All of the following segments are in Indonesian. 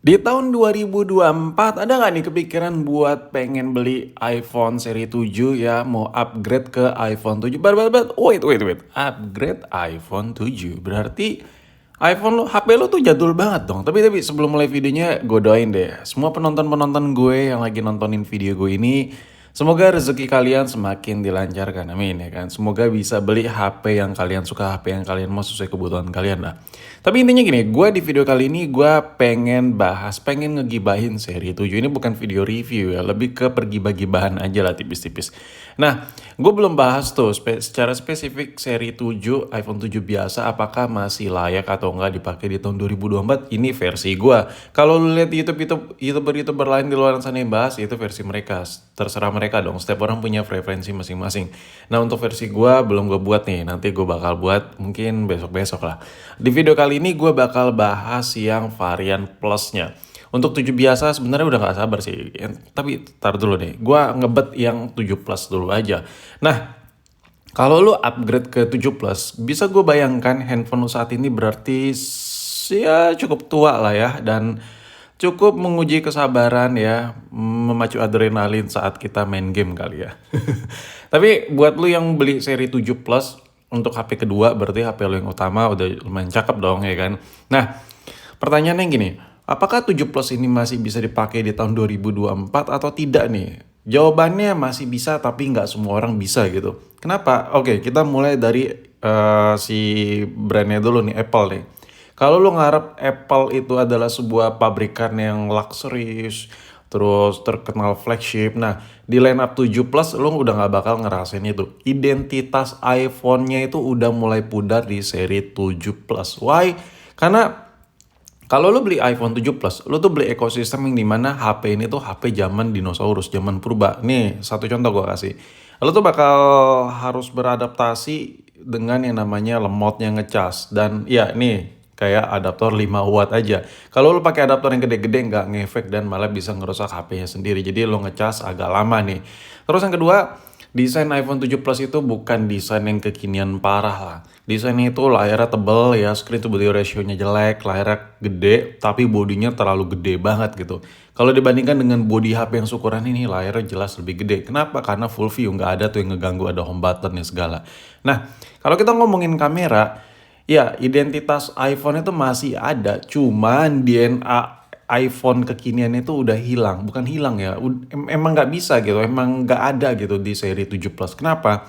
Di tahun 2024 ada nggak nih kepikiran buat pengen beli iPhone seri 7 ya, mau upgrade ke iPhone 7? Wait. Upgrade iPhone 7. Berarti iPhone lo, HP lo tuh jadul banget dong. Tapi sebelum mulai videonya, gue doain deh. Semua penonton-penonton gue yang lagi nontonin video gue ini, semoga rezeki kalian semakin dilancarkan, amin ya kan. Semoga bisa beli HP yang kalian suka, HP yang kalian mau sesuai kebutuhan kalian lah. Tapi intinya gini, gue di video kali ini gue pengen ngegibahin seri 7. Ini bukan video review ya, lebih ke pergibah-gibahan aja lah tipis-tipis. Nah, gue belum bahas tuh secara spesifik seri 7, iPhone 7 biasa apakah masih layak atau enggak dipakai di tahun 2024. Ini versi gue. Kalau lu lihat YouTuber lain di luar sana yang bahas, itu versi mereka. Terserah mereka dong, setiap orang punya preferensi masing-masing. Nah, untuk versi gue belum gue buat nih, nanti gue bakal buat mungkin besok-besok lah. Di video kali ini gue bakal bahas yang varian plusnya. Untuk 7 biasa sebenarnya udah gak sabar sih. Tapi tar dulu deh, gue ngebet yang 7 plus dulu aja. Nah, kalau lu upgrade ke 7 plus, bisa gue bayangkan handphone lu saat ini berarti ya cukup tua lah ya. Dan cukup menguji kesabaran ya, memacu adrenalin saat kita main game kali ya. Tapi buat lu yang beli seri 7 plus, untuk HP kedua berarti HP lu yang utama udah lumayan cakep dong ya kan. Nah, pertanyaannya gini, apakah 7 Plus ini masih bisa dipakai di tahun 2024 atau tidak nih? Jawabannya masih bisa, tapi nggak semua orang bisa gitu. Kenapa? Oke, kita mulai dari si brandnya dulu nih, Apple nih. Kalau lu ngarep Apple itu adalah sebuah pabrikan yang luxurious, terus terkenal flagship. Nah, di line up 7 Plus lu udah nggak bakal ngerasain itu. Identitas iPhone-nya itu udah mulai pudar di seri 7 Plus. Why? Karena kalau lu beli iPhone 7 Plus, lu tuh beli ekosistem yang dimana HP ini tuh HP zaman dinosaurus, zaman purba. Nih, satu contoh gua kasih. Lu tuh bakal harus beradaptasi dengan yang namanya lemotnya ngecas. Dan ya nih, kayak adaptor 5 watt aja. Kalau lu pakai adaptor yang gede-gede nggak ngefek dan malah bisa ngerusak HP-nya sendiri. Jadi lu ngecas agak lama nih. Terus yang kedua, desain iPhone 7 Plus itu bukan desain yang kekinian parah lah. Desainnya itu layarnya tebel ya, screen to body ratio-nya jelek, layarnya gede, tapi bodinya terlalu gede banget gitu. Kalau dibandingkan dengan body HP yang syukuran ini, layarnya jelas lebih gede. Kenapa? Karena full view, nggak ada tuh yang ngeganggu ada home button segala. Nah, kalau kita ngomongin kamera, ya identitas iPhone itu masih ada, cuman DNA iPhone kekinian itu udah hilang. Bukan hilang ya, emang nggak bisa gitu, emang nggak ada gitu di seri 7 Plus. Kenapa?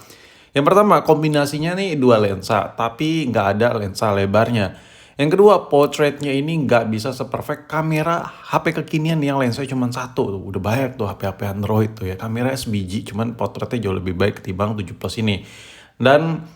Yang pertama, kombinasinya nih dua lensa, tapi nggak ada lensa lebarnya. Yang kedua, portraitnya ini nggak bisa seperfect kamera HP kekinian yang lensanya cuma satu. Tuh. Udah banyak tuh HP-HP Android tuh ya, kamera SBG, cuman portraitnya jauh lebih baik ketimbang 7 Plus ini. Dan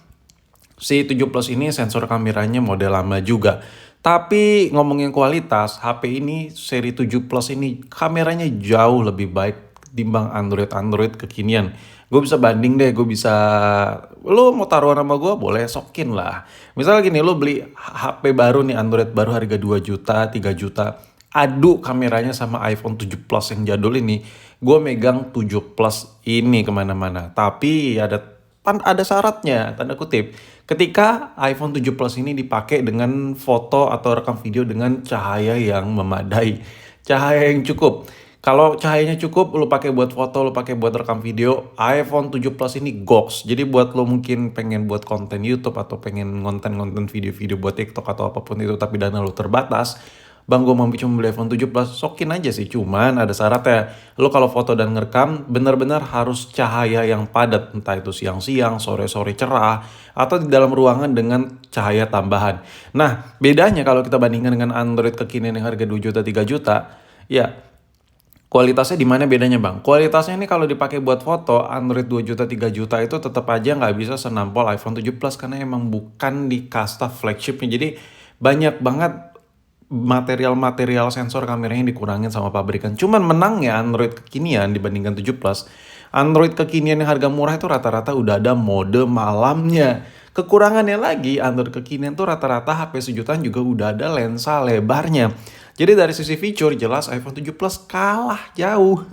si 7 Plus ini sensor kameranya model lama juga. Tapi ngomongin kualitas, HP ini seri 7 Plus ini kameranya jauh lebih baik timbang Android kekinian. Gue bisa banding deh, lo mau taruhan sama gue boleh sokin lah. Misalnya gini, lo beli HP baru nih, Android baru harga 2 juta, 3 juta. Adu kameranya sama iPhone 7 Plus yang jadul ini, gue megang 7 Plus ini kemana-mana. Tapi ada syaratnya, tanda kutip. Ketika iPhone 7 Plus ini dipakai dengan foto atau rekam video dengan cahaya yang memadai, cahaya yang cukup. Kalau cahayanya cukup, lu pakai buat foto, lu pakai buat rekam video, iPhone 7 Plus ini goks. Jadi buat lo mungkin pengen buat konten YouTube atau pengen konten-konten video-video buat TikTok atau apapun itu, tapi dana lu terbatas, Bang, gue mau cuma beli iPhone 7 Plus, sokin aja sih. Cuman ada syaratnya. Lo kalau foto dan ngerekam, benar-benar harus cahaya yang padat. Entah itu siang-siang, sore-sore cerah, atau di dalam ruangan dengan cahaya tambahan. Nah, bedanya kalau kita bandingkan dengan Android kekinian yang harga 2 juta, 3 juta, ya kualitasnya di mana bedanya bang? Kualitasnya ini kalau dipakai buat foto, Android 2 juta, 3 juta itu tetap aja nggak bisa senampol iPhone 7 Plus karena emang bukan di kasta flagshipnya. Jadi banyak banget material-material sensor kameranya yang dikurangin sama pabrikan. Cuman menangnya Android kekinian dibandingkan 7 Plus. Android kekinian yang harga murah itu rata-rata udah ada mode malamnya. Kekurangannya lagi, Android kekinian tuh rata-rata HP sejutaan juga udah ada lensa lebarnya. Jadi dari sisi fitur jelas iPhone 7 Plus kalah jauh.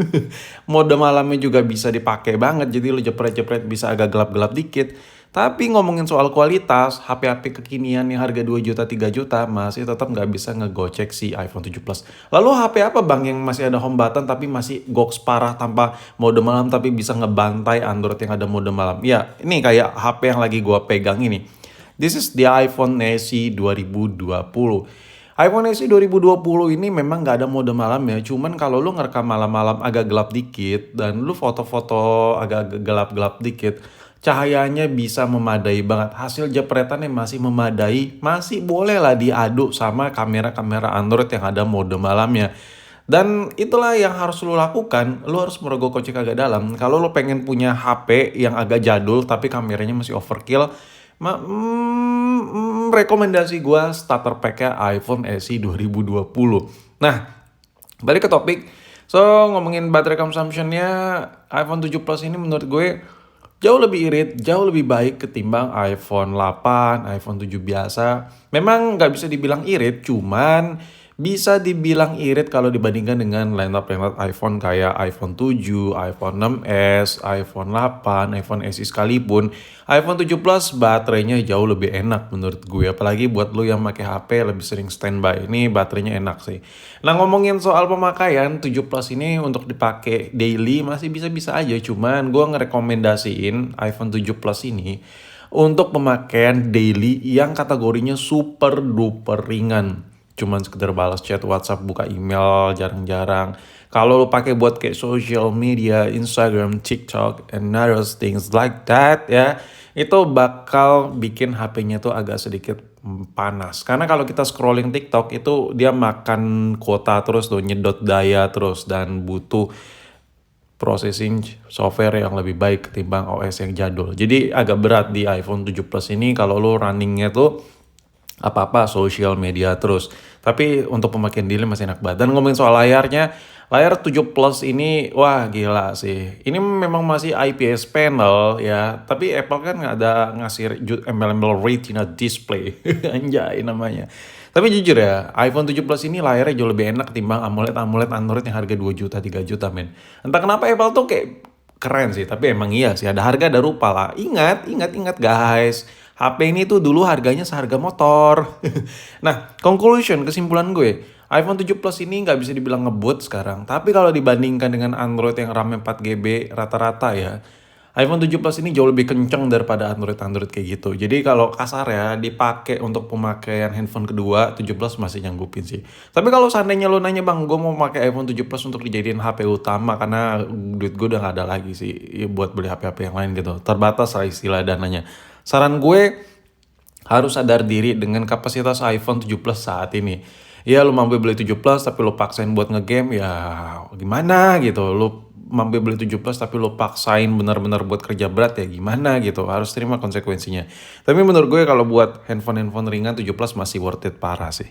Mode malamnya juga bisa dipakai banget. Jadi lu jepret-jepret bisa agak gelap-gelap dikit. Tapi ngomongin soal kualitas, HP-HP kekinian yang harga 2 juta, 3 juta masih tetap nggak bisa ngegocek si iPhone 7 Plus. Lalu HP apa bang yang masih ada home button tapi masih goks parah tanpa mode malam tapi bisa ngebantai Android yang ada mode malam? Ya, ini kayak HP yang lagi gua pegang ini. This is the iPhone SE 2020. iPhone SE 2020 ini memang nggak ada mode malam ya, cuman kalau lu ngerekam malam-malam agak gelap dikit dan lu foto-foto agak gelap-gelap dikit, cahayanya bisa memadai banget. Hasil jepretannya masih memadai, masih boleh lah diadu sama kamera-kamera Android yang ada mode malamnya. Dan itulah yang harus lu lakukan, lu harus merogoh kocek agak dalam. Kalau lu pengen punya HP yang agak jadul tapi kameranya masih overkill, rekomendasi gua starter pack-nya iPhone SE 2020. Nah, balik ke topik. So, ngomongin baterai consumption-nya, iPhone 7 Plus ini menurut gue jauh lebih irit, jauh lebih baik ketimbang iPhone 8, iPhone 7 biasa. Memang nggak bisa dibilang irit, cuman bisa dibilang irit kalau dibandingkan dengan lineup iPhone kayak iPhone 7, iPhone 6s, iPhone 8, iPhone SE sekalipun. iPhone 7 Plus baterainya jauh lebih enak menurut gue. Apalagi buat lu yang pakai HP lebih sering standby. Ini baterainya enak sih. Nah ngomongin soal pemakaian 7 Plus ini untuk dipakai daily masih bisa-bisa aja. Cuman gue ngerekomendasiin iPhone 7 Plus ini untuk pemakaian daily yang kategorinya super duper ringan. Cuman sekedar balas chat WhatsApp, buka email jarang-jarang. Kalau lo pakai buat kayak social media, Instagram, TikTok, and other things like that ya, itu bakal bikin HP-nya tuh agak sedikit panas. Karena kalau kita scrolling TikTok itu dia makan kuota terus tuh, nyedot daya terus dan butuh processing software yang lebih baik ketimbang OS yang jadul. Jadi agak berat di iPhone 7 Plus ini kalau lo runningnya tuh apa-apa social media terus. Tapi untuk pemakaian daily masih enak banget. Dan ngomongin soal layarnya, layar 7 Plus ini wah gila sih. Ini memang masih IPS panel ya, tapi Apple kan nggak ada ngasih embel-embel Retina display. Anjay namanya. Tapi jujur ya, iPhone 7 Plus ini layarnya jauh lebih enak ketimbang AMOLED Android yang harga 2 juta, 3 juta men. Entah kenapa Apple tuh kayak keren sih, tapi emang iya sih ada harga ada rupa lah. Ingat guys. HP ini tuh dulu harganya seharga motor. Nah, kesimpulan gue, iPhone 7 Plus ini nggak bisa dibilang ngebut sekarang. Tapi kalau dibandingkan dengan Android yang RAM 4GB rata-rata ya, iPhone 7 Plus ini jauh lebih kenceng daripada Android kayak gitu. Jadi kalau kasar ya, dipakai untuk pemakaian handphone kedua, 7 Plus masih nyanggupin sih. Tapi kalau seandainya lo nanya bang, gue mau pakai iPhone 7 Plus untuk dijadiin HP utama karena duit gue udah nggak ada lagi sih ya, buat beli HP-HP yang lain gitu. Terbatas lah istilah dananya. Saran gue harus sadar diri dengan kapasitas iPhone 7 Plus saat ini. Ya lu mampu beli 7 Plus tapi lu paksain buat ngegame ya gimana gitu. Lu mampu beli 7 Plus tapi lu paksain benar-benar buat kerja berat ya gimana gitu. Harus terima konsekuensinya. Tapi menurut gue kalau buat handphone ringan 7 Plus masih worth it parah sih.